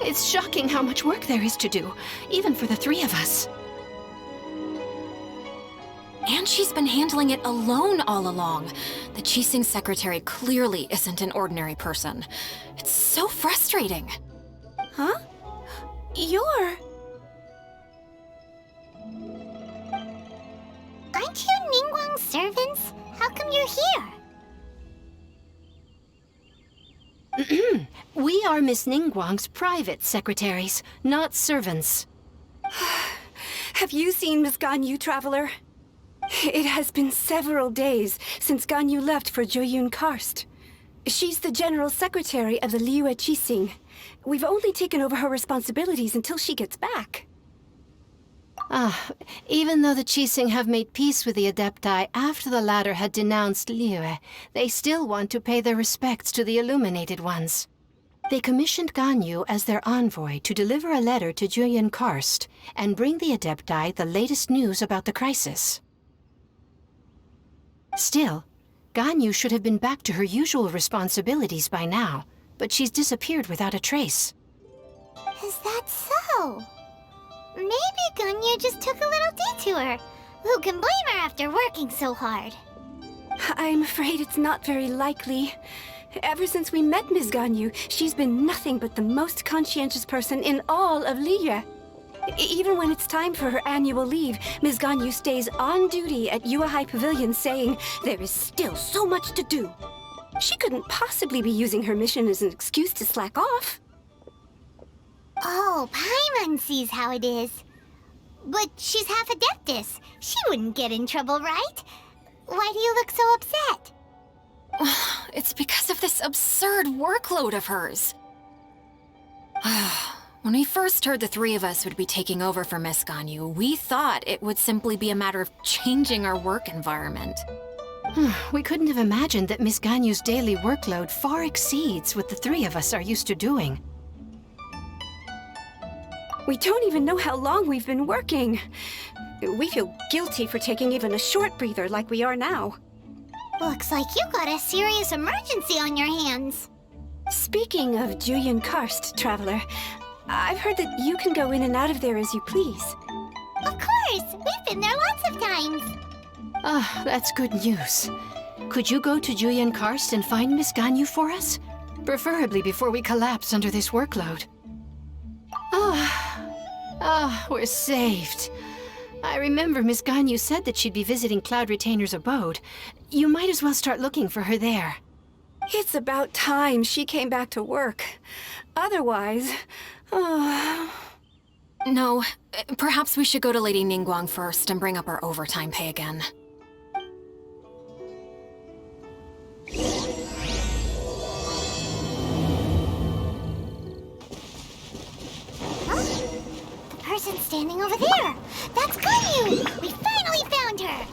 It's shocking how much work there is to do, even for the three of us. And she's been handling it alone all along. The Qixing secretary clearly isn't an ordinary person. It's so frustrating. Huh? You're... Aren't you Ningguang's servants? How come you're here? We are Miss Ningguang's private secretaries, not servants. Have you seen Miss Ganyu, Traveler? It has been several days since Ganyu left for Jueyun Karst. She's the general secretary of the Liyue Qixing. We've only taken over her responsibilities until she gets back. Even though the Qixing have made peace with the Adepti after the latter had denounced Liyue, they still want to pay their respects to the Illuminated ones. They commissioned Ganyu as their envoy to deliver a letter to Jueyun Karst and bring the Adepti the latest news about the crisis. Still, Ganyu should have been back to her usual responsibilities by now, but she's disappeared without a trace. Is that so? Maybe Ganyu just took a little detour. Who can blame her after working so hard? I'm afraid it's not very likely. Ever since we met Ms. Ganyu, she's been nothing but the most conscientious person in all of Liyue. Even when it's time for her annual leave, Ms. Ganyu stays on duty at Yuehai Pavilion saying there is still so much to do. She couldn't possibly be using her mission as an excuse to slack off. Oh, Paimon sees how it is. But she's half Adeptus. She wouldn't get in trouble, right? Why do you look so upset? It's because of this absurd workload of hers. When we first heard the three of us would be taking over for Miss Ganyu, we thought it would simply be a matter of changing our work environment. We couldn't have imagined that Miss Ganyu's daily workload far exceeds what the three of us are used to doing. We don't even know how long we've been working. We feel guilty for taking even a short breather like we are now. Looks like you got a serious emergency on your hands. Speaking of Jueyun Karst, Traveler, I've heard that you can go in and out of there as you please. Of course! We've been there lots of times. That's good news. Could you go to Jueyun Karst and find Miss Ganyu for us? Preferably before we collapse under this workload. We're saved. I remember Miss Ganyu said that she'd be visiting Cloud Retainer's abode. You might as well start looking for her there. It's about time she came back to work. Otherwise... No, perhaps we should go to Lady Ningguang first and bring up our overtime pay again. The person standing over there! That's Ganyu! We finally found her!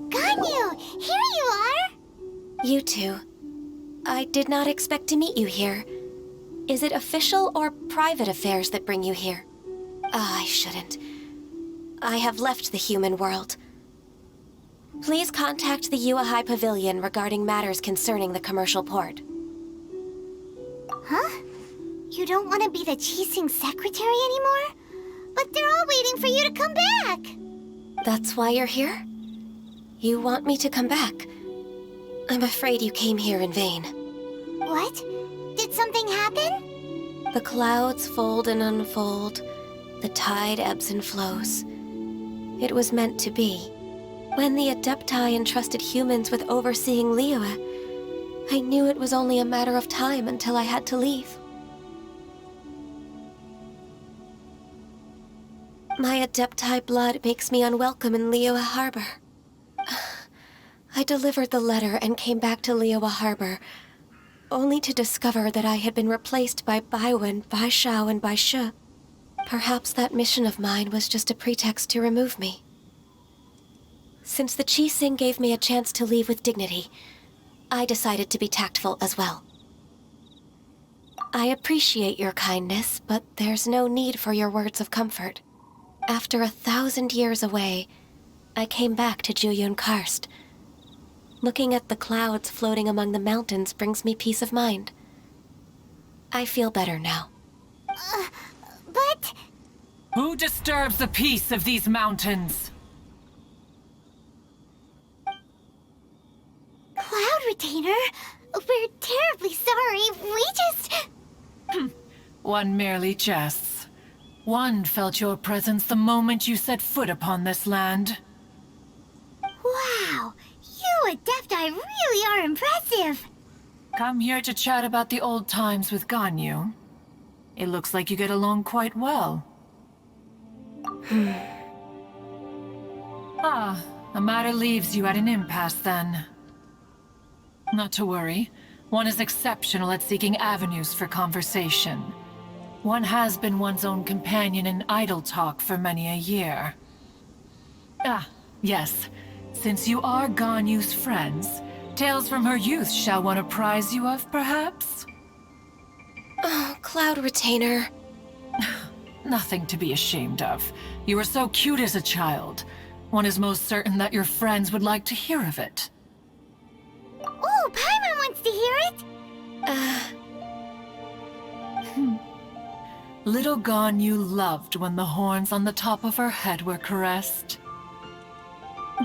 Ganyu! Here you are! You two. I did not expect to meet you here. Is it official or private affairs that bring you here? I shouldn't. I have left the human world. Please contact the Yuehai Pavilion regarding matters concerning the commercial port. Huh? You don't want to be the Qixing secretary anymore? But they're all waiting for you to come back! That's why you're here? You want me to come back? I'm afraid you came here in vain. What? Did something happen? The clouds fold and unfold. The tide ebbs and flows. It was meant to be. When the Adepti entrusted humans with overseeing Liyue, I knew it was only a matter of time until I had to leave. My Adepti blood makes me unwelcome in Liyue Harbor. I delivered the letter and came back to Liyue Harbor, only to discover that I had been replaced by Baiwen, Baishao, and Baishu. Perhaps that mission of mine was just a pretext to remove me. Since the Qixing gave me a chance to leave with dignity, I decided to be tactful as well. I appreciate your kindness, but there's no need for your words of comfort. After 1,000 years away, I came back to Jueyun Karst. Looking at the clouds floating among the mountains brings me peace of mind. I feel better now. But... Who disturbs the peace of these mountains? Cloud Retainer, we're terribly sorry. We just... One merely jests. One felt your presence the moment you set foot upon this land. Wow, you Adepti really are impressive. Come here to chat about the old times with Ganyu. It looks like you get along quite well. A matter leaves you at an impasse then. Not to worry. One is exceptional at seeking avenues for conversation. One has been one's own companion in idle talk for many a year. Yes. Since you are Ganyu's friends, tales from her youth shall one apprise you of, perhaps? Oh, Cloud Retainer. Nothing to be ashamed of. You were so cute as a child. One is most certain that your friends would like to hear of it. Oh, Paimon wants to hear it. Little Ganyu loved when the horns on the top of her head were caressed.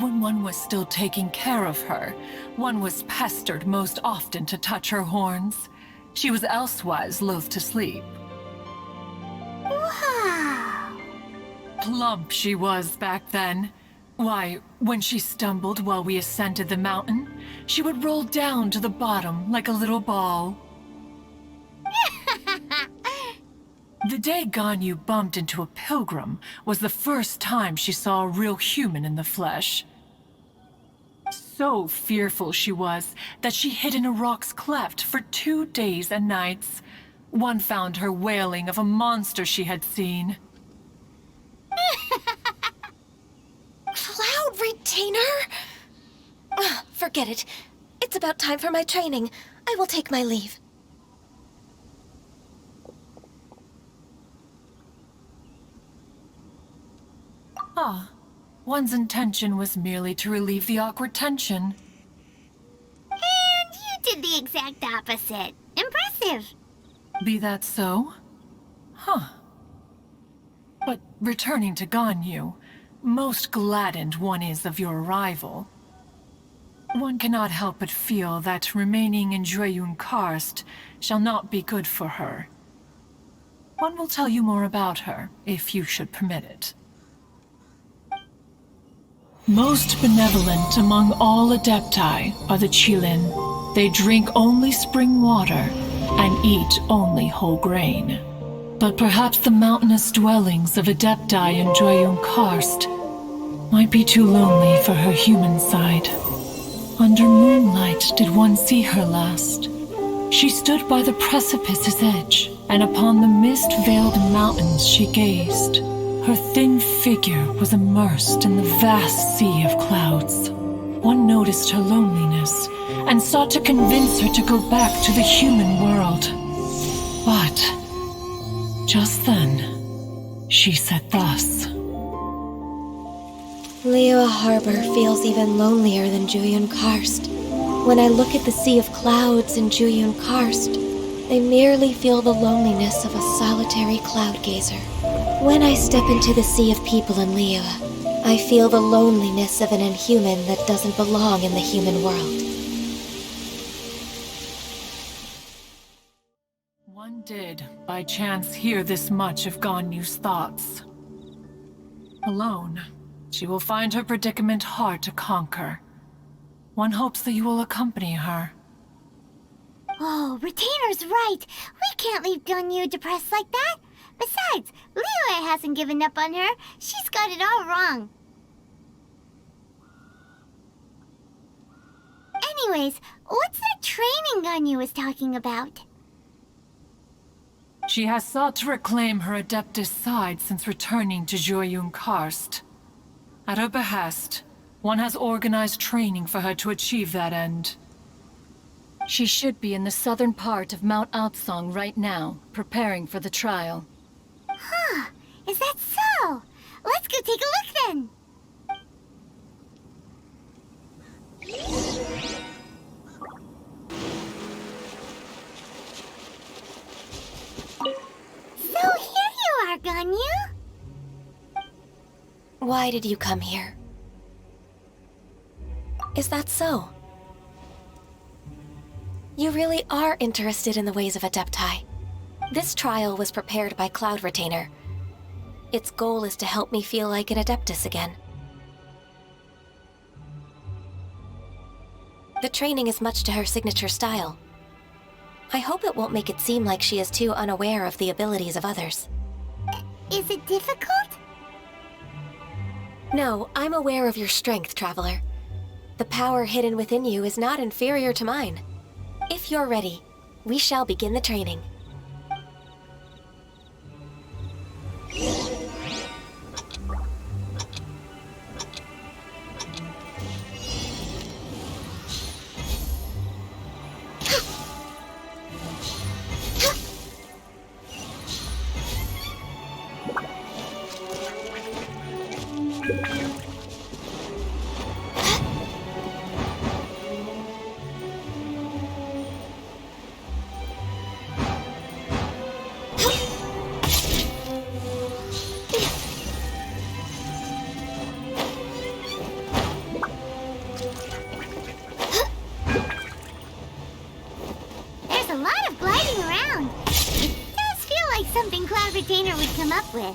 When one was still taking care of her, one was pestered most often to touch her horns. She was elsewise loath to sleep. Wow. Plump she was back then. Why, when she stumbled while we ascended the mountain, she would roll down to the bottom like a little ball. The day Ganyu bumped into a pilgrim was the first time she saw a real human in the flesh. So fearful she was that she hid in a rock's cleft for 2 days and nights. One found her wailing of a monster she had seen. Cloud Retainer? Forget it. It's about time for my training. I will take my leave. One's intention was merely to relieve the awkward tension. And you did the exact opposite. Impressive. Be that so? But returning to Ganyu, most gladdened one is of your arrival. One cannot help but feel that remaining in Jueyun Karst shall not be good for her. One will tell you more about her, if you should permit it. Most benevolent among all Adepti are the Qilin. They drink only spring water and eat only whole grain. But perhaps the mountainous dwellings of Adepti in Jueyun Karst might be too lonely for her human side. Under moonlight did one see her last. She stood by the precipice's edge, and upon the mist-veiled mountains she gazed. Her thin figure was immersed in the vast sea of clouds. One noticed her loneliness, and sought to convince her to go back to the human world. But just then, she said thus. Liyue Harbor feels even lonelier than Jueyun Karst. When I look at the sea of clouds in Jueyun Karst, I merely feel the loneliness of a solitary cloud gazer. When I step into the sea of people in Liyue, I feel the loneliness of an inhuman that doesn't belong in the human world. One did, by chance, hear this much of Ganyu's thoughts. Alone, she will find her predicament hard to conquer. One hopes that you will accompany her. Oh, Retainer's right. We can't leave Ganyu depressed like that. Besides, Liyue hasn't given up on her. She's got it all wrong. Anyways, what's that training Ganyu was talking about? She has sought to reclaim her Adeptus side since returning to Jueyun Karst. At her behest, one has organized training for her to achieve that end. She should be in the southern part of Mount Aotsong right now, preparing for the trial. Huh, is that so? Let's go take a look then. Why did you come here? Is that so? You really are interested in the ways of Adepti. This trial was prepared by Cloud Retainer. Its goal is to help me feel like an Adeptus again. The training is much to her signature style. I hope it won't make it seem like she is too unaware of the abilities of others. Is it difficult? No, I'm aware of your strength, Traveler. The power hidden within you is not inferior to mine. If you're ready, we shall begin the training. There's a lot of gliding around. It does feel like something Cloud Retainer would come up with.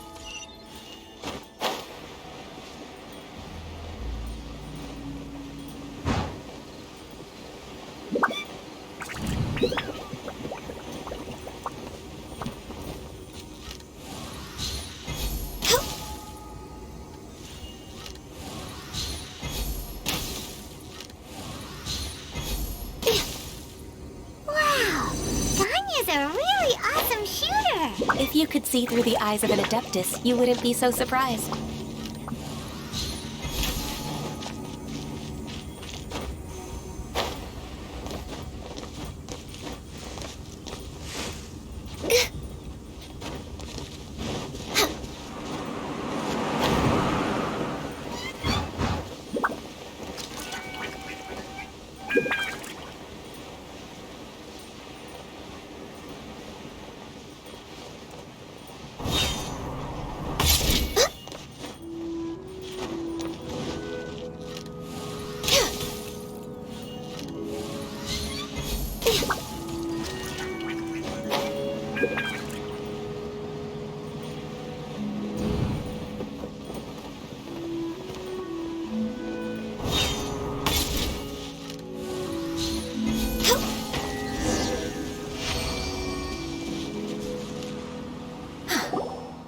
Wow! Ganyu's a really awesome shooter! If you could see through the eyes of an Adeptus, you wouldn't be so surprised.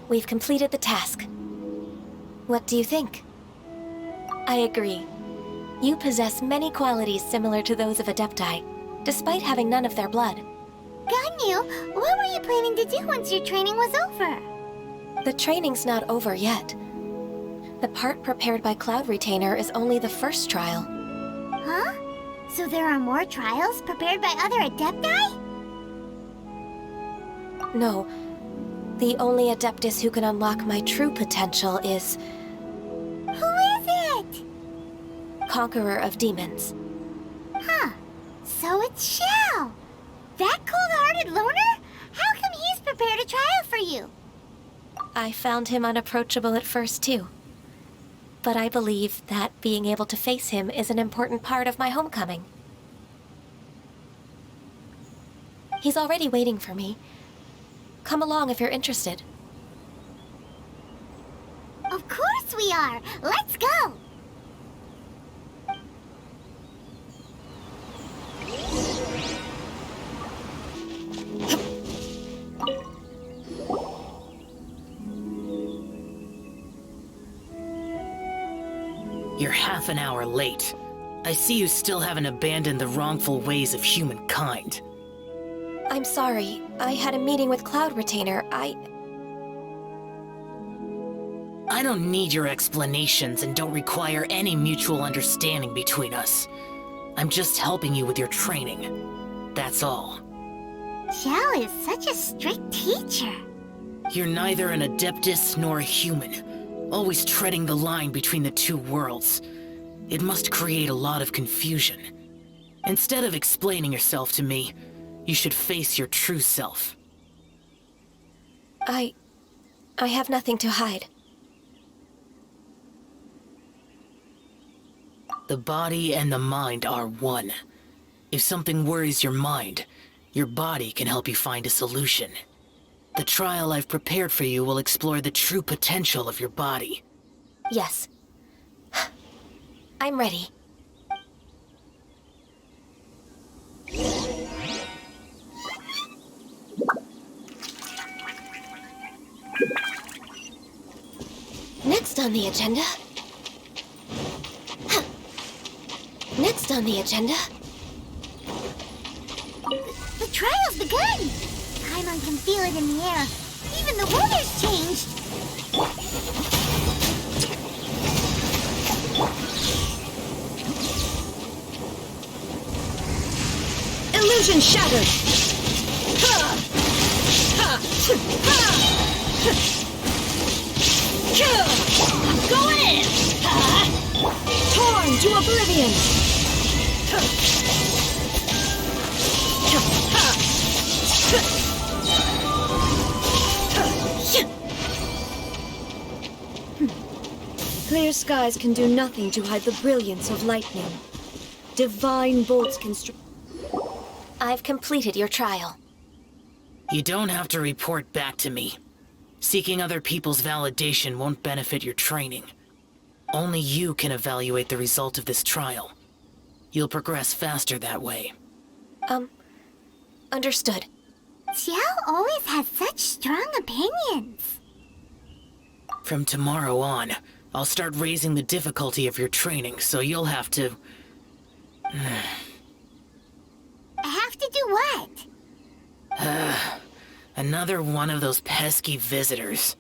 We've completed the task. What do you think? I agree. You possess many qualities similar to those of Adepti, despite having none of their blood. Ganyu, what were you planning to do once your training was over? The training's not over yet. The part prepared by Cloud Retainer is only the first trial. Huh? So there are more trials prepared by other Adepti? No. The only Adeptus who can unlock my true potential is Who is it? Conqueror of Demons. Huh. So it's Shao. That cold-hearted loner? How come he's prepared a trial for you? I found him unapproachable at first, too. But I believe that being able to face him is an important part of my homecoming. He's already waiting for me. Come along if you're interested. Of course we are. Let's go. You're half an hour late. I see you still haven't abandoned the wrongful ways of humankind. I'm sorry. I had a meeting with Cloud Retainer. I don't need your explanations and don't require any mutual understanding between us. I'm just helping you with your training. That's all. Shao is such a strict teacher. You're neither an Adeptus nor a human, always treading the line between the two worlds. It must create a lot of confusion. Instead of explaining yourself to me, you should face your true self. I have nothing to hide. The body and the mind are one. If something worries your mind, your body can help you find a solution. The trial I've prepared for you will explore the true potential of your body. Yes. I'm ready. Next on the agenda... Next on the agenda... The trial's begun! Paimon can feel it in the air. Even the weather's changed. Illusion shattered! Ha! Ha! Ha! Go in! Torn to oblivion! Clear skies can do nothing to hide the brilliance of lightning. Divine bolts can I've completed your trial. You don't have to report back to me. Seeking other people's validation won't benefit your training. Only you can evaluate the result of this trial. You'll progress faster that way. Understood. Xiao always has such strong opinions. From tomorrow on, I'll start raising the difficulty of your training, so you'll have to... I have to do what? Another one of those pesky visitors.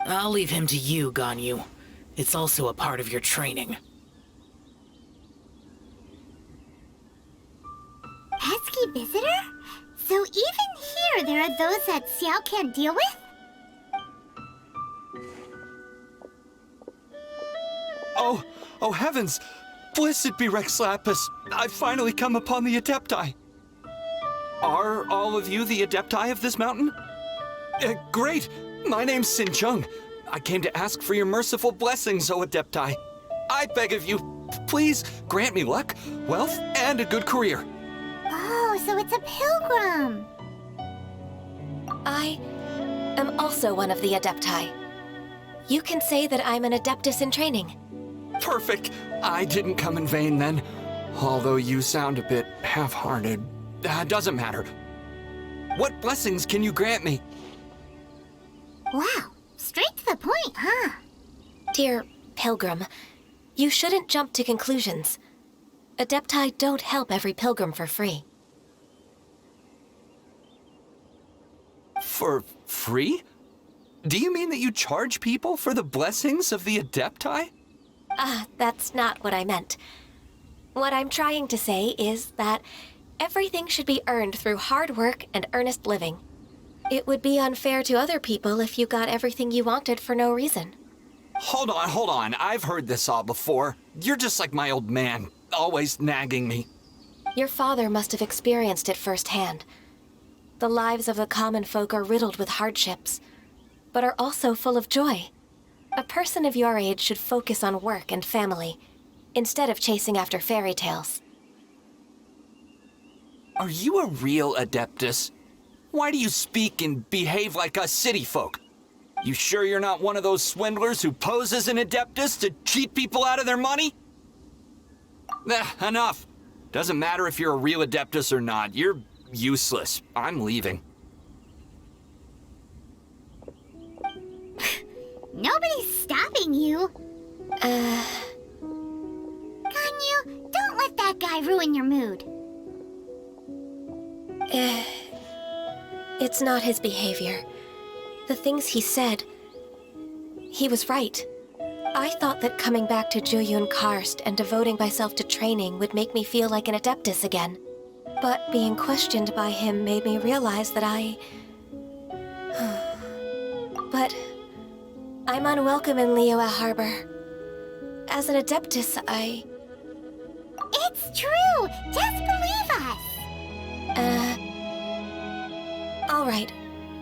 I'll leave him to you, Ganyu. It's also a part of your training. Pesky visitor? So even here there are those that Xiao can't deal with? Oh heavens! Blessed be Rex Lapis! I've finally come upon the Adepti! Are all of you the Adepti of this mountain? Great! My name's Sin Chung. I came to ask for your merciful blessings, O Adepti. I beg of you, please grant me luck, wealth, and a good career. Oh, so it's a pilgrim. I am also one of the Adepti. You can say that I'm an Adeptus in training. Perfect! I didn't come in vain then. Although you sound a bit half-hearted. Doesn't matter. What blessings can you grant me? Wow, straight to the point, huh? Dear Pilgrim, you shouldn't jump to conclusions. Adepti don't help every pilgrim for free. For free? Do you mean that you charge people for the blessings of the Adepti? That's not what I meant. What I'm trying to say is that everything should be earned through hard work and earnest living. It would be unfair to other people if you got everything you wanted for no reason. Hold on. I've heard this all before. You're just like my old man, always nagging me. Your father must have experienced it firsthand. The lives of the common folk are riddled with hardships, but are also full of joy. A person of your age should focus on work and family, instead of chasing after fairy tales. Are you a real Adeptus? Why do you speak and behave like us city folk? You sure you're not one of those swindlers who pose as an Adeptus to cheat people out of their money? Enough. Doesn't matter if you're a real Adeptus or not. You're useless. I'm leaving. Nobody's stopping you. Ganyu, don't let that guy ruin your mood. It's not his behavior. The things he said, he was right. I thought that coming back to Juyun Karst and devoting myself to training would make me feel like an Adeptus again. But being questioned by him made me realize that But I'm unwelcome in Liyue Harbor. As an Adeptus, It's true! Just believe us! All right.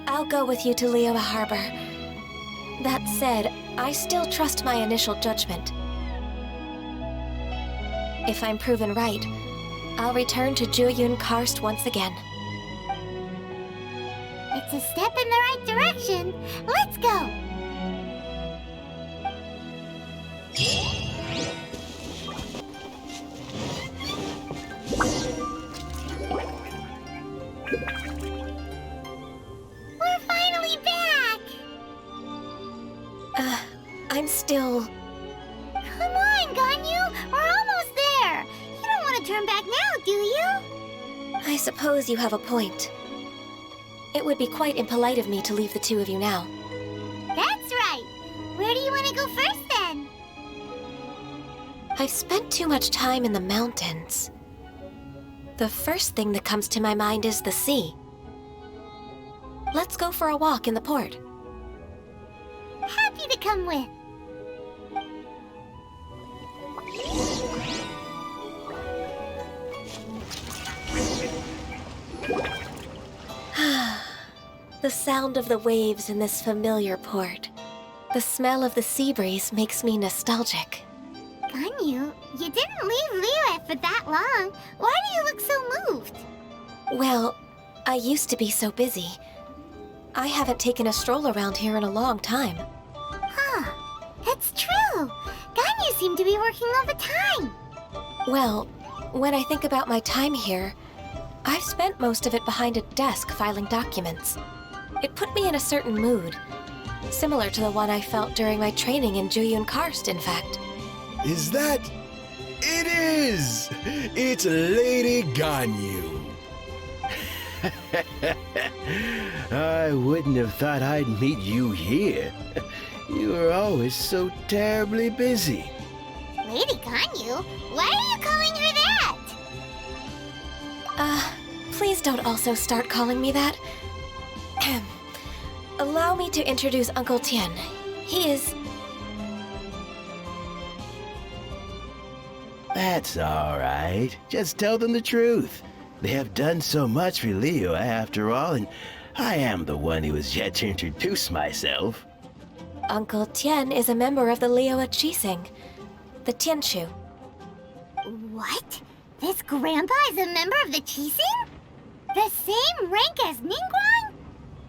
I'll go with you to Liyue Harbor. That said, I still trust my initial judgment. If I'm proven right, I'll return to Juyun Karst once again. It's a step in the right direction. Let's go. We're finally back! I'm still... Come on, Ganyu! We're almost there! You don't want to turn back now, do you? I suppose you have a point. It would be quite impolite of me to leave the two of you now. That's right! Where do you want to go first, then? I've spent too much time in the mountains. The first thing that comes to my mind is the sea. Let's go for a walk in the port. Happy to come with. The sound of the waves in this familiar port. The smell of the sea breeze makes me nostalgic. Ganyu, you didn't leave Liyue for that long. Why do you look so moved? Well, I used to be so busy. I haven't taken a stroll around here in a long time. Huh. That's true. Ganyu seemed to be working all the time. Well, when I think about my time here, I've spent most of it behind a desk filing documents. It put me in a certain mood, similar to the one I felt during my training in Juyun Karst, in fact. Is that... It is! It's Lady Ganyu. I wouldn't have thought I'd meet you here. You were always so terribly busy. Lady Ganyu? Why are you calling her that? Please don't also start calling me that. Allow me to introduce Uncle Tian. He is... That's all right. Just tell them the truth. They have done so much for Liyue after all, and I am the one who has yet to introduce myself. Uncle Tian is a member of the Liyue Qixing, the Tianshu. What? This grandpa is a member of the Qixing? The same rank as Ningguang?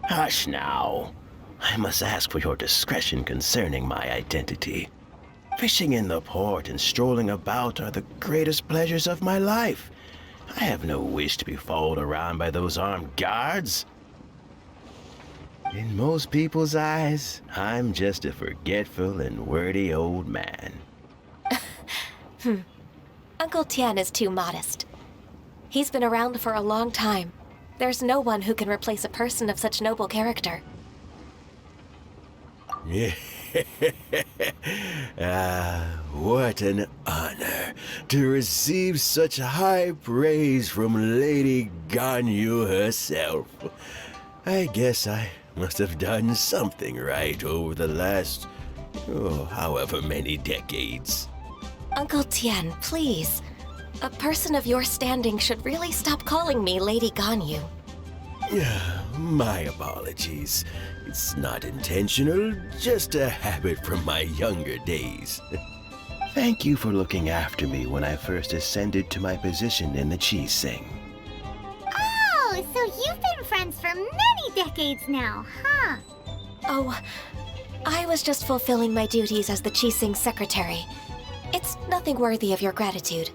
Hush now. I must ask for your discretion concerning my identity. Fishing in the port and strolling about are the greatest pleasures of my life. I have no wish to be followed around by those armed guards. In most people's eyes, I'm just a forgetful and wordy old man. Uncle Tian is too modest. He's been around for a long time. There's no one who can replace a person of such noble character. What an honor to receive such high praise from Lady Ganyu herself. I guess I must have done something right over the last, however many decades. Uncle Tian, please. A person of your standing should really stop calling me Lady Ganyu. My apologies. It's not intentional, just a habit from my younger days. Thank you for looking after me when I first ascended to my position in the Qixing. Oh, so you've been friends for many decades now, huh? Oh, I was just fulfilling my duties as the Qixing secretary. It's nothing worthy of your gratitude.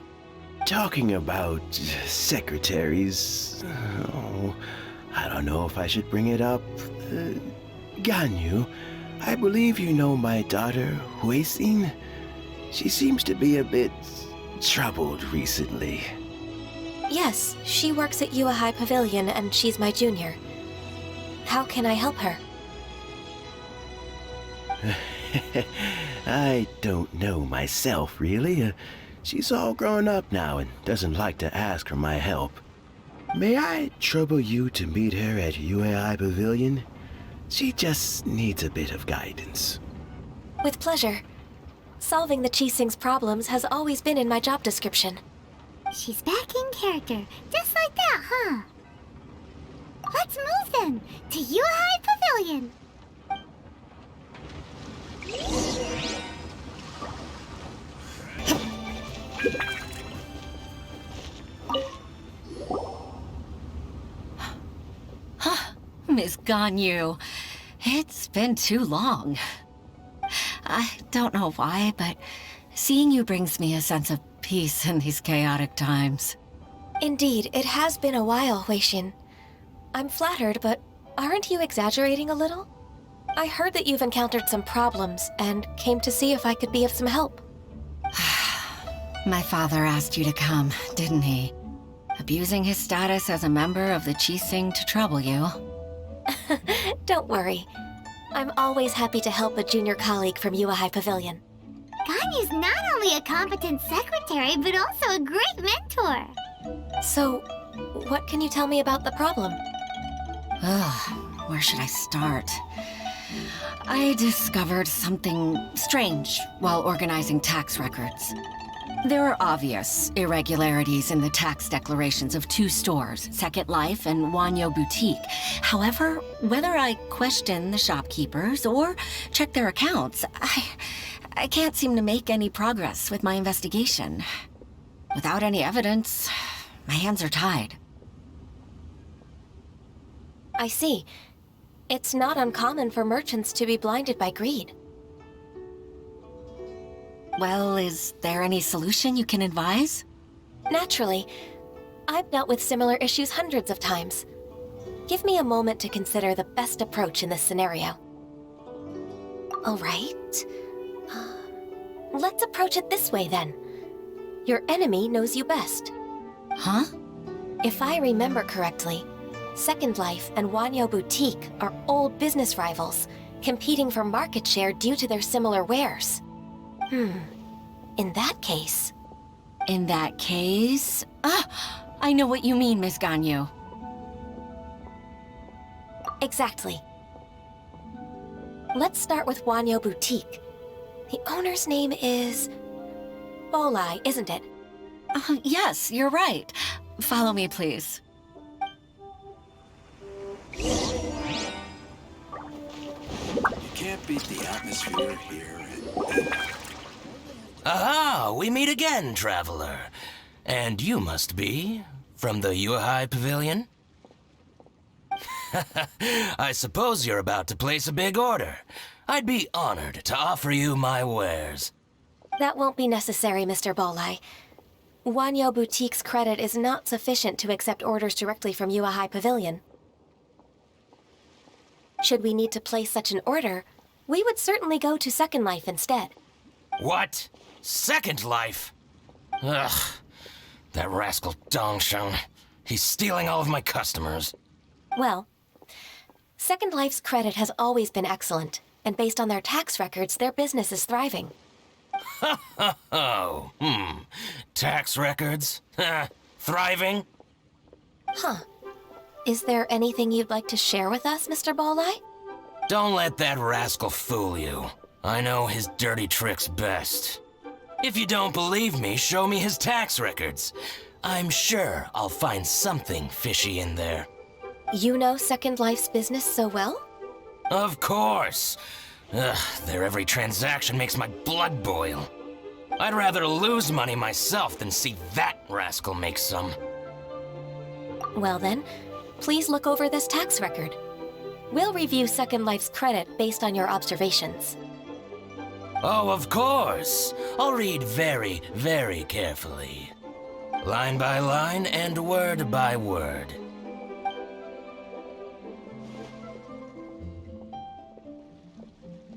Talking about secretaries, I don't know if I should bring it up. Ganyu, I believe you know my daughter, Huixin. She seems to be a bit troubled recently. Yes, she works at Yue High Pavilion and she's my junior. How can I help her? I don't know myself, really. She's all grown up now and doesn't like to ask for my help. May I trouble you to meet her at Yue High Pavilion? She just needs a bit of guidance. With pleasure. Solving the Qixing's problems has always been in my job description. She's back in character, just like that, huh? Let's move then, to Yue High Pavilion. Ms. Ganyu. It's been too long. I don't know why, but seeing you brings me a sense of peace in these chaotic times. Indeed, it has been a while, Huixin. I'm flattered, but aren't you exaggerating a little? I heard that you've encountered some problems and came to see if I could be of some help. My father asked you to come, didn't he? Abusing his status as a member of the Qixing to trouble you. Don't worry. I'm always happy to help a junior colleague from UIHI Pavilion. Ganyu's not only a competent secretary, but also a great mentor. So, what can you tell me about the problem? Ugh, where should I start? I discovered something strange while organizing tax records. There are obvious irregularities in the tax declarations of 2 stores, Second Life and Wanyo Boutique. However, whether I question the shopkeepers or check their accounts, I can't seem to make any progress with my investigation. Without any evidence, my hands are tied. I see. It's not uncommon for merchants to be blinded by greed. Well, is there any solution you can advise? Naturally. I've dealt with similar issues hundreds of times. Give me a moment to consider the best approach in this scenario. All right. Let's approach it this way, then. Your enemy knows you best. Huh? If I remember correctly, Second Life and Wanyo Boutique are old business rivals, competing for market share due to their similar wares. In that case... In that case... I know what you mean, Miss Ganyu. Exactly. Let's start with Wanyo Boutique. The owner's name is... Bolai, isn't it? Yes, you're right. Follow me, please. You can't beat the atmosphere here. Aha! We meet again, traveler. And you must be from the UIHI Pavilion? I suppose you're about to place a big order. I'd be honored to offer you my wares. That won't be necessary, Mr. Bolai. Wanyo Boutique's credit is not sufficient to accept orders directly from UIHI Pavilion. Should we need to place such an order, we would certainly go to Second Life instead. What? Second Life? Ugh. That rascal Dongsheng. He's stealing all of my customers. Well, Second Life's credit has always been excellent, and based on their tax records, their business is thriving. Tax records? Thriving? Huh. Is there anything you'd like to share with us, Mr. Bolai? Don't let that rascal fool you. I know his dirty tricks best. If you don't believe me, show me his tax records. I'm sure I'll find something fishy in there. You know Second Life's business so well? Of course. Their every transaction makes my blood boil. I'd rather lose money myself than see that rascal make some. Well then, please look over this tax record. We'll review Second Life's credit based on your observations. Oh, of course. I'll read very, very carefully. Line by line and word by word.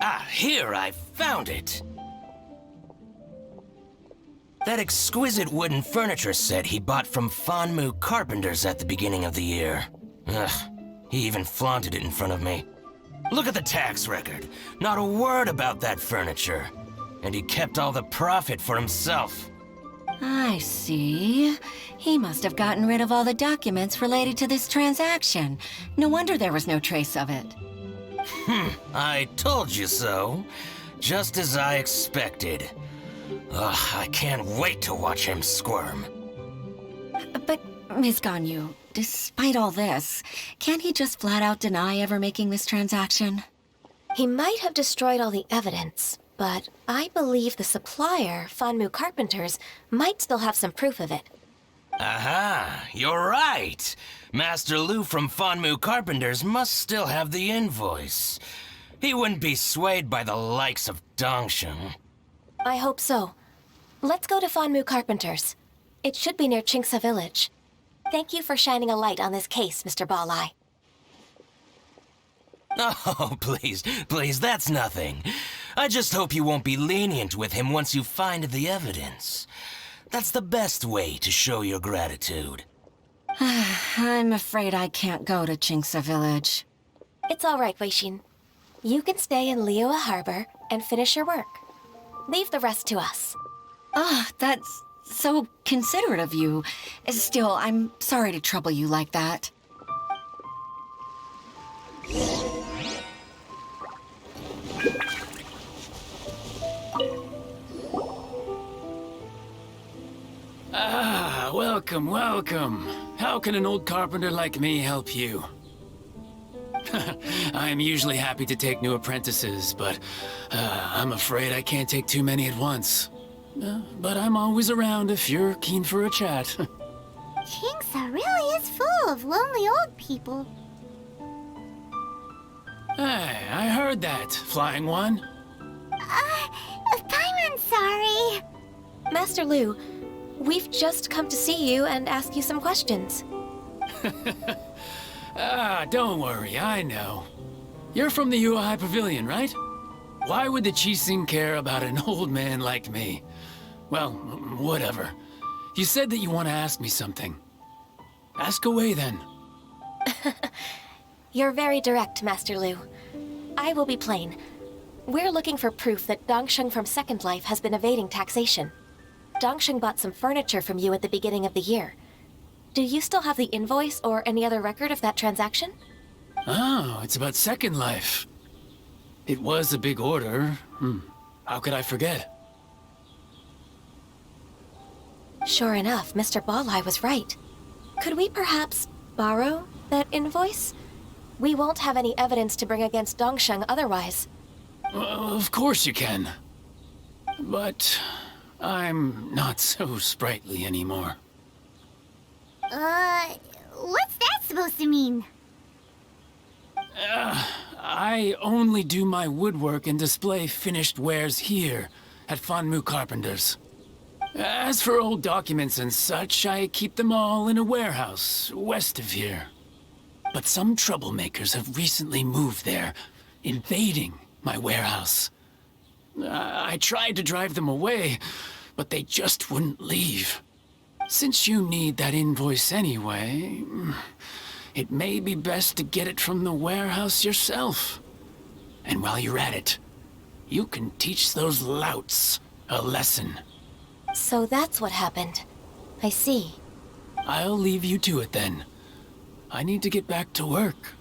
Ah, here, I found it. That exquisite wooden furniture set he bought from Fanmu Carpenters at the beginning of the year. Ugh, he even flaunted it in front of me. Look at the tax record. Not a word about that furniture. And he kept all the profit for himself. I see. He must have gotten rid of all the documents related to this transaction. No wonder there was no trace of it. I told you so. Just as I expected. Ugh, I can't wait to watch him squirm. But, Ms. Ganyu, despite all this, can't he just flat out deny ever making this transaction? He might have destroyed all the evidence, but I believe the supplier, Fanmu Carpenters, might still have some proof of it. Aha, you're right. Master Lu from Fanmu Carpenters must still have the invoice. He wouldn't be swayed by the likes of Dongsheng. I hope so. Let's go to Fanmu Carpenters. It should be near Chingsa Village. Thank you for shining a light on this case, Mr. Balai. Oh, please, that's nothing. I just hope you won't be lenient with him once you find the evidence. That's the best way to show your gratitude. I'm afraid I can't go to Chingsa Village. It's all right, Weixin. You can stay in Liyue Harbor and finish your work. Leave the rest to us. Ah, that's so considerate of you. Still, I'm sorry to trouble you like that. Ah, welcome, welcome. How can an old carpenter like me help you? I'm usually happy to take new apprentices, but I'm afraid I can't take too many at once. But I'm always around if you're keen for a chat. Chingsa really is full of lonely old people. Hey, I heard that, Flying One. I'm sorry. Master Lu, we've just come to see you and ask you some questions. Don't worry, I know. You're from the Yuehai Pavilion, right? Why would the Qixing care about an old man like me? Well, whatever. You said that you want to ask me something. Ask away, then. You're very direct, Master Lu. I will be plain. We're looking for proof that Dongsheng from Second Life has been evading taxation. Dongsheng bought some furniture from you at the beginning of the year. Do you still have the invoice or any other record of that transaction? Oh, it's about Second Life. It was a big order. How could I forget? Sure enough, Mr. Balai was right. Could we perhaps borrow that invoice? We won't have any evidence to bring against Dongsheng otherwise. Of course you can. But I'm not so sprightly anymore. What's that supposed to mean? I only do my woodwork and display finished wares here at Fanmu Carpenters. As for old documents and such, I keep them all in a warehouse west of here. But some troublemakers have recently moved there, invading my warehouse. I tried to drive them away, but they just wouldn't leave. Since you need that invoice anyway, it may be best to get it from the warehouse yourself. And while you're at it, you can teach those louts a lesson. So that's what happened. I see. I'll leave you to it then. I need to get back to work.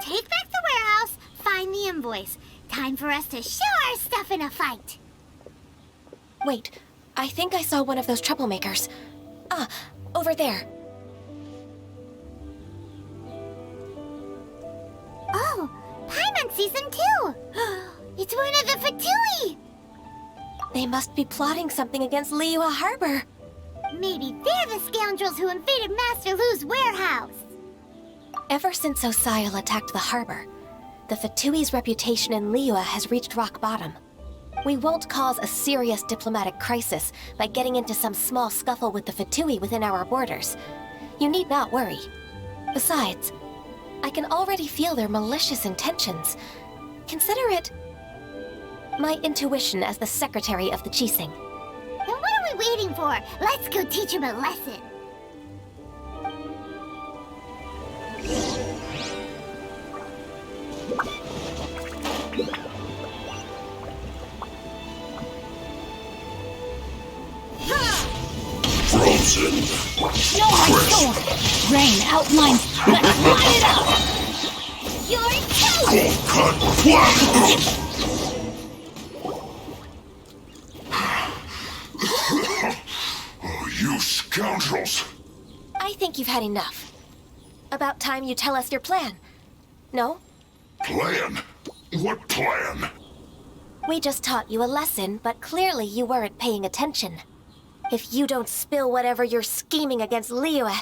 Take back the warehouse, find the invoice. Time for us to show our stuff in a fight. Wait, I think I saw one of those troublemakers. Ah, over there. Oh, Paimon sees them too. It's one of the Fatui. They must be plotting something against Liyue Harbor. Maybe they're the scoundrels who invaded Master Lu's warehouse. Ever since Osial attacked the harbor, the Fatui's reputation in Liyue has reached rock bottom. We won't cause a serious diplomatic crisis by getting into some small scuffle with the Fatui within our borders. You need not worry. Besides, I can already feel their malicious intentions. Consider it my intuition as the secretary of the Qixing. Then what are we waiting for? Let's go teach him a lesson. Frozen. Snow Ice Storm. Rain outlines. Let's light it up. You're Cold cut blast. Oh, you scoundrels. I think you've had enough. About time you tell us your plan. No? Plan? What plan? We just taught you a lesson, but clearly you weren't paying attention. If you don't spill whatever you're scheming against Liyue,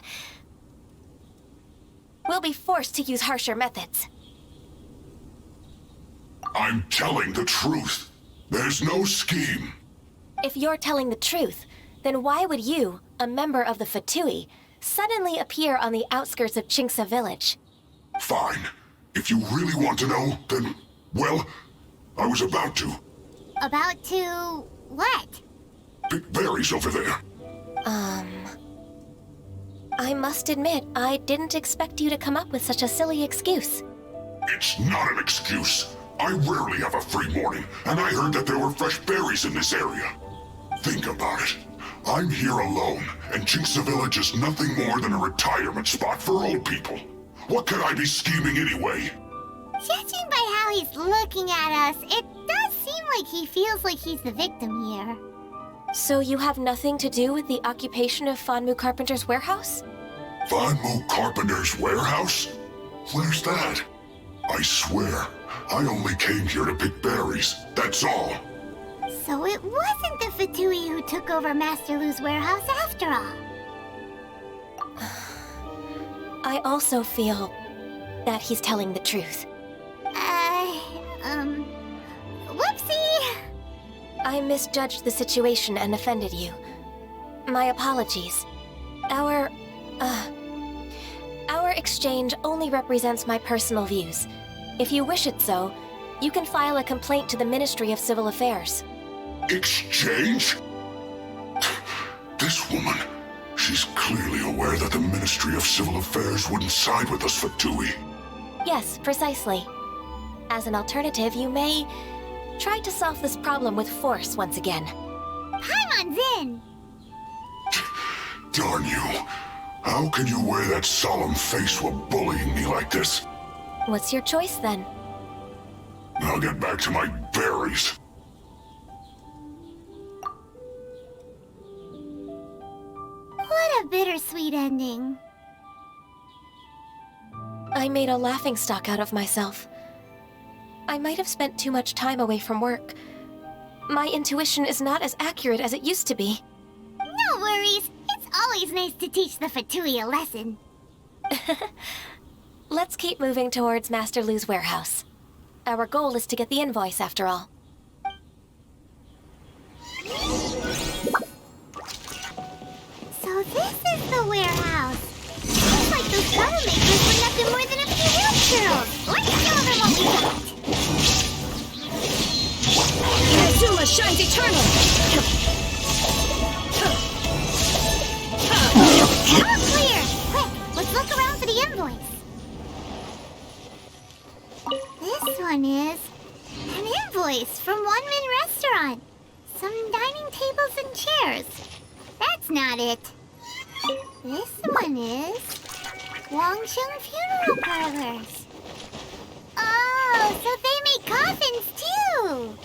we'll be forced to use harsher methods. I'm telling the truth. There's no scheme. If you're telling the truth, then why would you, a member of the Fatui, suddenly appear on the outskirts of Chinksa village? Fine. If you really want to know, then, well, I was about to. About to... what? Pick berries over there. I must admit, I didn't expect you to come up with such a silly excuse. It's not an excuse. I rarely have a free morning, and I heard that there were fresh berries in this area. Think about it. I'm here alone, and Chinksa Village is nothing more than a retirement spot for old people. What could I be scheming anyway? Judging by how he's looking at us, it does seem like he feels like he's the victim here. So you have nothing to do with the occupation of Fanmu Carpenter's warehouse? Fanmu Carpenter's warehouse? Where's that? I swear, I only came here to pick berries, that's all. So it wasn't the Fatui who took over Master Lu's warehouse after all. I also feel that he's telling the truth. Whoopsie! I misjudged the situation and offended you. My apologies. Our exchange only represents my personal views. If you wish it so, you can file a complaint to the Ministry of Civil Affairs. Exchange? This woman, she's clearly aware that the Ministry of Civil Affairs wouldn't side with us, Fatui. Yes, precisely. As an alternative, you may try to solve this problem with force once again. Paimon's in! Darn you. How can you wear that solemn face while bullying me like this? What's your choice, then? I'll get back to my berries. What a bittersweet ending. I made a laughingstock out of myself. I might have spent too much time away from work. My intuition is not as accurate as it used to be. No worries. It's always nice to teach the Fatui a lesson. Let's keep moving towards Master Lu's warehouse. Our goal is to get the invoice, after all. So this is the warehouse. Looks like those troublemakers were nothing more than a few wheeled girls. Let's show them what we got. Inazuma shines eternal! All clear! Quick, let's look around for the invoice. This one is an invoice from One Min Restaurant. Some dining tables and chairs. That's not it. This one is Wangsheng Funeral Parlors. Oh, so they make coffins too!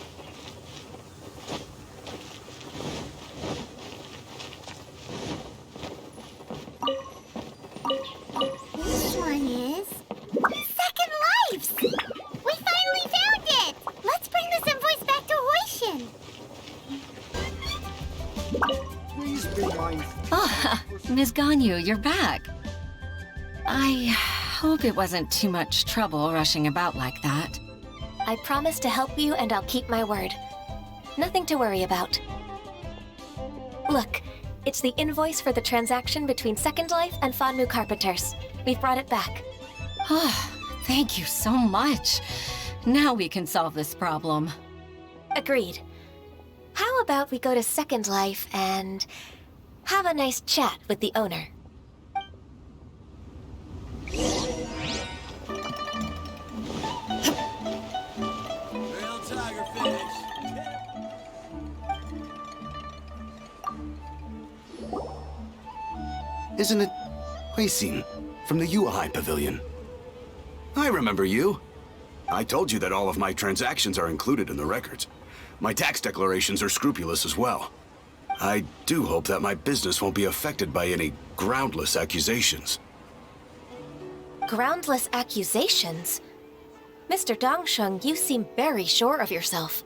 This one is Second Lives! We finally found it! Let's bring this invoice back to Hoishin. Please be mindful. Ah, Ms. Ganyu, you're back. I hope it wasn't too much trouble rushing about like that. I promise to help you, and I'll keep my word. Nothing to worry about. Look, it's the invoice for the transaction between Second Life and Fanmu Carpenters. We've brought it back. Oh, thank you so much. Now we can solve this problem. Agreed. How about we go to Second Life and have a nice chat with the owner? Real tiger fish. Isn't it Huixin from the UI Pavilion? I remember you. I told you that all of my transactions are included in the records. My tax declarations are scrupulous as well. I do hope that my business won't be affected by any groundless accusations. Groundless accusations? Mr. Dongsheng, you seem very sure of yourself.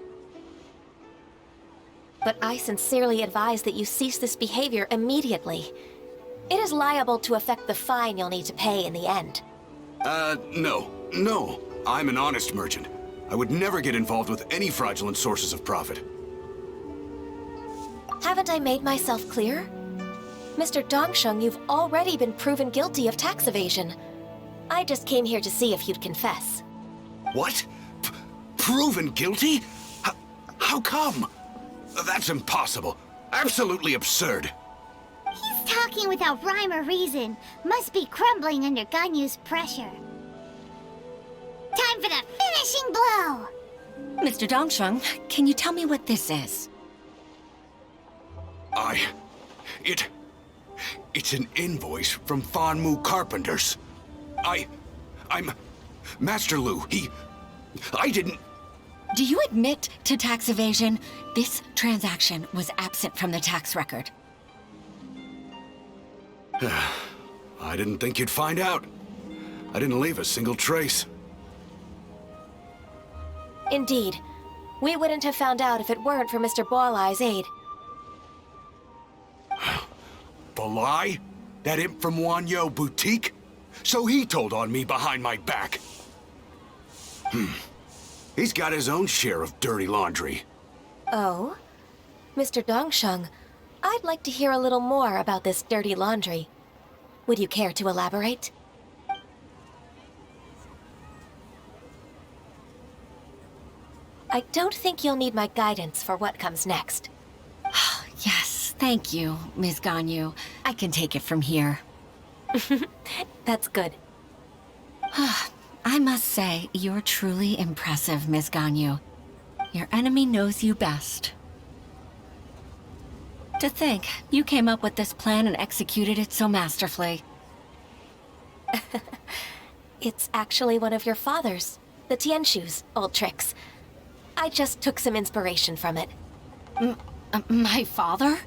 but I sincerely advise that you cease this behavior immediately. It is liable to affect the fine you'll need to pay in the end. No. I'm an honest merchant. I would never get involved with any fraudulent sources of profit. Haven't I made myself clear? Mr. Dongsheng, you've already been proven guilty of tax evasion. I just came here to see if you'd confess. What? Proven guilty? How come? That's impossible. Absolutely absurd. He's talking without rhyme or reason. Must be crumbling under Ganyu's pressure. Time for the finishing blow! Mr. Dongsheng, can you tell me what this is? It's an invoice from Fanmu Carpenters. I'm Master Lu. I didn't... Do you admit to tax evasion? This transaction was absent from the tax record. I didn't think you'd find out. I didn't leave a single trace. Indeed. We wouldn't have found out if it weren't for Mr. Boalai's aid. Balai? That imp from Wanyo Boutique? So he told on me behind my back. He's got his own share of dirty laundry. Oh? Mr. Dongsheng, I'd like to hear a little more about this dirty laundry. Would you care to elaborate? I don't think you'll need my guidance for what comes next. Yes, thank you, Ms. Ganyu. I can take it from here. That's good. I must say, you're truly impressive, Ms. Ganyu. Your enemy knows you best. To think, you came up with this plan and executed it so masterfully. It's actually one of your father's, the Tianshu's, old tricks. I just took some inspiration from it. My father?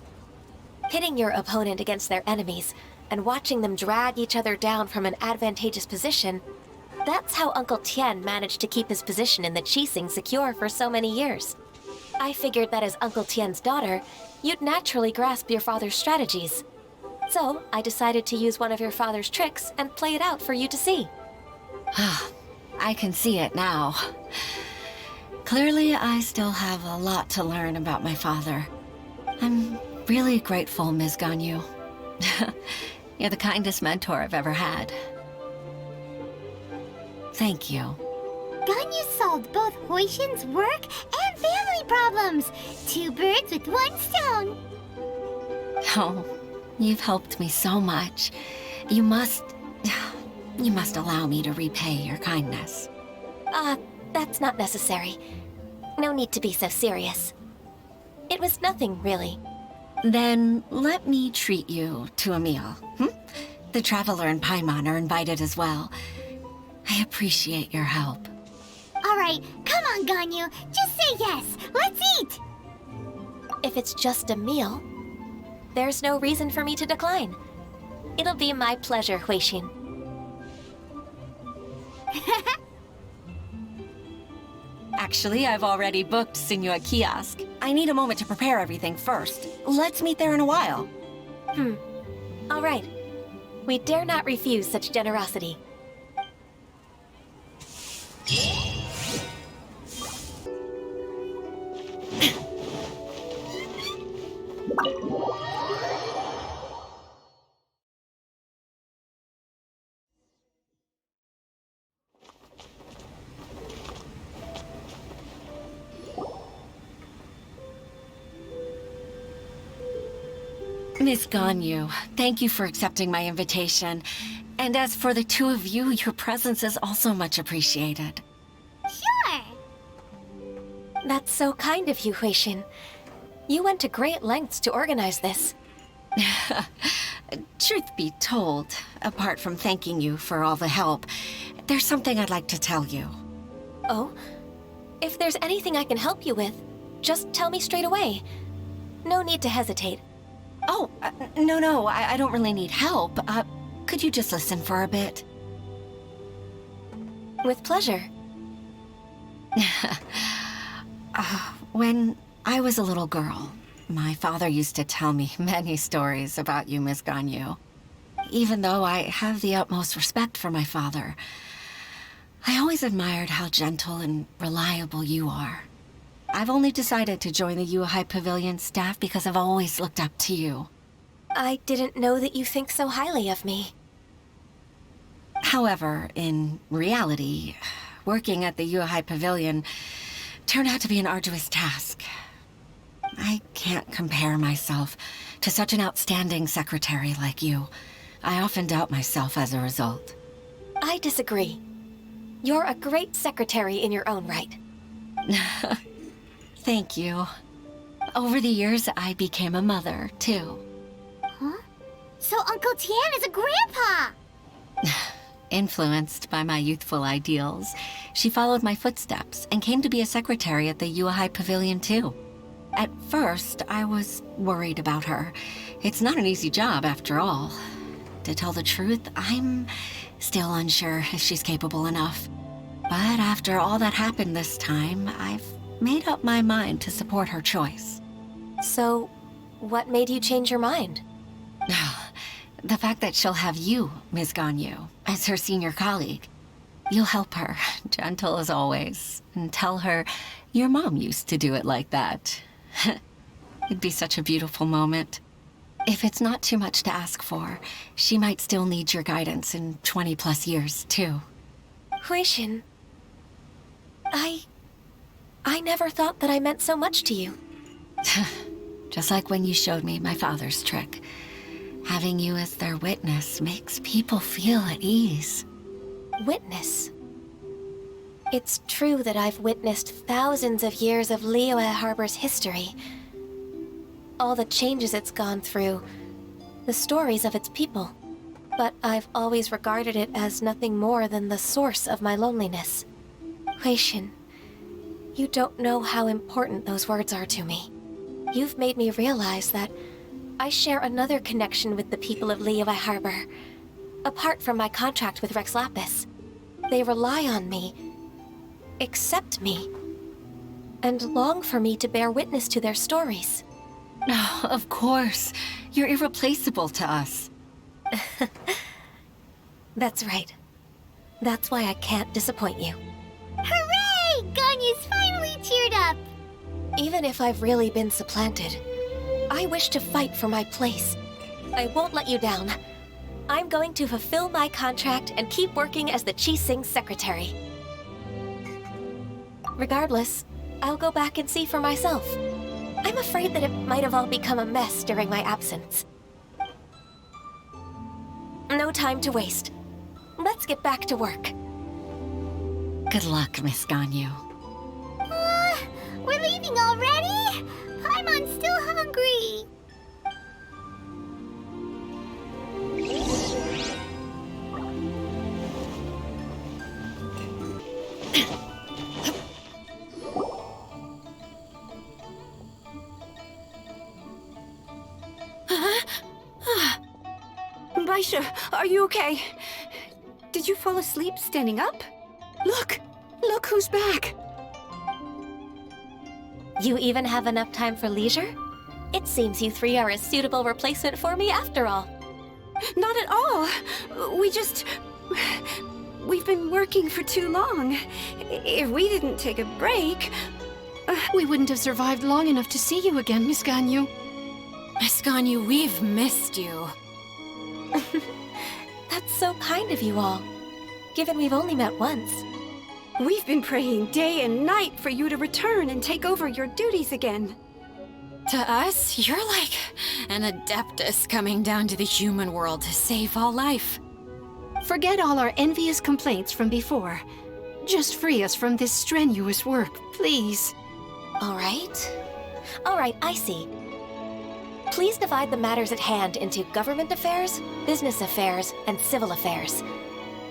Pitting your opponent against their enemies and watching them drag each other down from an advantageous position, that's how Uncle Tian managed to keep his position in the Qixing secure for so many years. I figured that as Uncle Tian's daughter, you'd naturally grasp your father's strategies. So, I decided to use one of your father's tricks and play it out for you to see. I can see it now. Clearly, I still have a lot to learn about my father. I'm really grateful, Ms. Ganyu. You're the kindest mentor I've ever had. Thank you. Ganyu solved both Huixin's work and family problems. 2 birds with 1 stone. Oh, you've helped me so much. You must allow me to repay your kindness. That's not necessary. No need to be so serious. It was nothing, really. Then let me treat you to a meal. The Traveler and Paimon are invited as well. I appreciate your help. All right, come on, Ganyu. Just say yes. Let's eat. If it's just a meal, there's no reason for me to decline. It'll be my pleasure, Huixin. Actually, I've already booked Sinua Kiosk. I need a moment to prepare everything first. Let's meet there in a while. All right. We dare not refuse such generosity. Miss Ganyu, thank you for accepting my invitation. And as for the 2 of you, your presence is also much appreciated. Sure. That's so kind of you, Huixin. You went to great lengths to organize this. Truth be told, apart from thanking you for all the help, there's something I'd like to tell you. Oh? If there's anything I can help you with, just tell me straight away. No need to hesitate. Oh, no, I don't really need help. Could you just listen for a bit? With pleasure. When I was a little girl, My father used to tell me many stories about you, Miss Ganyu. Even though I have the utmost respect for my father, I always admired how gentle and reliable you are. I've only decided to join the UHI Pavilion staff because I've always looked up to you. I didn't know that you think so highly of me. However, in reality, working at the UHI Pavilion turned out to be an arduous task. I can't compare myself to such an outstanding secretary like you. I often doubt myself as a result. I disagree. You're a great secretary in your own right. Thank you. Over the years, I became a mother, too. Huh? So Uncle Tian is a grandpa! Influenced by my youthful ideals, she followed my footsteps and came to be a secretary at the UHI Pavilion, too. At first, I was worried about her. It's not an easy job, after all. To tell the truth, I'm still unsure if she's capable enough. But after all that happened this time, I've made up my mind to support her choice. So, what made you change your mind? The fact that she'll have you, Ms. Ganyu, as her senior colleague. You'll help her, gentle as always, and tell her your mom used to do it like that. It'd be such a beautiful moment. If it's not too much to ask for, she might still need your guidance in 20+ years, too. Huixin, I never thought that I meant so much to you. Just like when you showed me my father's trick. Having you as their witness makes people feel at ease. Witness? It's true that I've witnessed thousands of years of Liyue Harbor's history. All the changes it's gone through, the stories of its people. But I've always regarded it as nothing more than the source of my loneliness. Huixin, you don't know how important those words are to me. You've made me realize that I share another connection with the people of Liyue Harbor. Apart from my contract with Rex Lapis, they rely on me, accept me, and long for me to bear witness to their stories. Oh, of course. You're irreplaceable to us. That's right. That's why I can't disappoint you. Hooray! Ganyu's finally cheered up! Even if I've really been supplanted, I wish to fight for my place. I won't let you down. I'm going to fulfill my contract and keep working as the Qixing's secretary. Regardless, I'll go back and see for myself. I'm afraid that it might have all become a mess during my absence. No time to waste. Let's get back to work. Good luck, Miss Ganyu. We're leaving already? Paimon's still hungry. Baisha, are you okay? Did you fall asleep standing up? Look! Look who's back! You even have enough time for leisure? It seems you three are a suitable replacement for me after all. Not at all. We've been working for too long. If we didn't take a break... We wouldn't have survived long enough to see you again, Miss Ganyu. Miss Ganyu, we've missed you. That's so kind of you all, given we've only met once. We've been praying day and night for you to return and take over your duties again. To us, you're like an adeptus coming down to the human world to save all life. Forget all our envious complaints from before. Just free us from this strenuous work, please. All right, I see. Please divide the matters at hand into government affairs, business affairs, and civil affairs.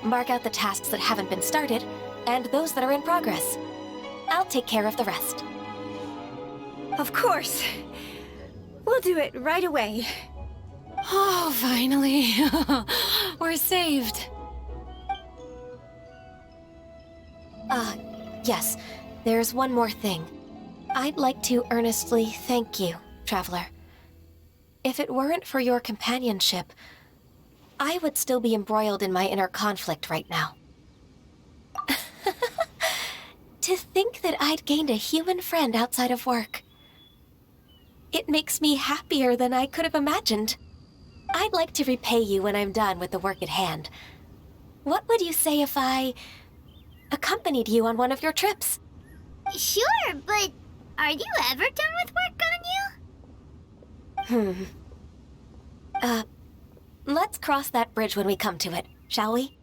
Mark out the tasks that haven't been started, and those that are in progress. I'll take care of the rest. Of course. We'll do it right away. Oh, finally. We're saved. Yes. There's one more thing. I'd like to earnestly thank you, Traveler. If it weren't for your companionship, I would still be embroiled in my inner conflict right now. To think that I'd gained a human friend outside of work. It makes me happier than I could have imagined. I'd like to repay you when I'm done with the work at hand. What would you say if I accompanied you on one of your trips? Sure, but are you ever done with work, Ganyu? Let's cross that bridge when we come to it, shall we?